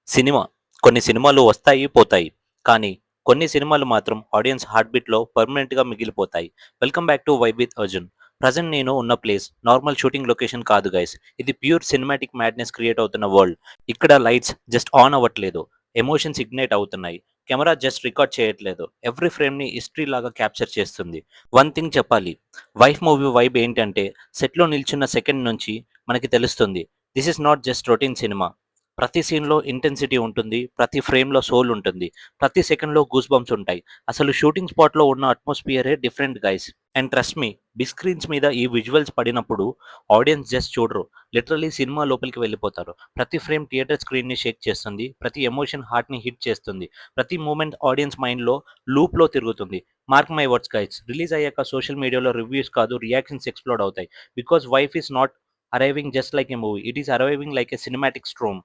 Cinema. కొన్ని సినిమాలు వస్తాయి, పోతాయి. కానీ కొన్ని సినిమాలు మాత్రం ఆడియన్స్ హార్ట్ బీట్‌లో పర్మనెంట్‌గా మిగిలిపోతాయి. Welcome back to vibe with Arjun. Present నేను ఉన్న ప్లేస్ నార్మల్ షూటింగ్ లొకేషన్ కాదు గైస్. ఇది ప్యూర్ సినిమాటిక్ మ్యాడ్‌నెస్ క్రియేట్ అవుతున్న వరల్డ్. ఇక్కడ లైట్స్ జస్ట్ ఆన్ అవ్వట్లేదు. ఎమోషన్స్ ఇగ్నైట్ అవుతున్నాయి. కెమెరా జస్ట్ రికార్డ్ చేయట్లేదు. ఎవ్రీ ఫ్రేమ్‌ని హిస్టరీ లాగా క్యాప్చర్ చేస్తుంది. వన్ థింగ్ చెప్పాలి. వైఫ్ మూవీ వైబ్ ఏంటంటే సెట్‌లో నిల్చున్న సెకండ్ నుంచి మనకి తెలుస్తుంది. This is not just routine cinema. ప్రతి సీన్‌లో ఇంటెన్సిటీ ఉంటుంది. ప్రతి ఫ్రేమ్‌లో సోల్ ఉంటుంది. ప్రతి సెకండ్‌లో గూస్ బంప్స్ ఉంటాయి. అసలు షూటింగ్ స్పాట్‌లో ఉన్న అట్మాస్ఫియరే different guys. And trust me, big screens మీద ఈ విజువల్స్ పడినప్పుడు ఆడియన్స్ జస్ట్ చూడరు. లిటరల్లీ సినిమా లోపలికి వెళ్ళిపోతారు. ప్రతి ఫ్రేమ్ థియేటర్ స్క్రీన్‌ని షేక్ చేస్తుంది. ప్రతి ఎమోషన్ హార్ట్‌ని హిట్ చేస్తుంది. ప్రతి మూమెంట్ ఆడియన్స్ మైండ్‌లో లూప్‌లో తిరుగుతుంది. Mark my words guys, release అయ్యాక సోషల్ మీడియాలో రివ్యూస్ కాదు, రియాక్షన్స్ ఎక్స్‌ప్లోడ్ అవుతాయి. Because wife is not arriving just like a movie. It is arriving like a cinematic storm.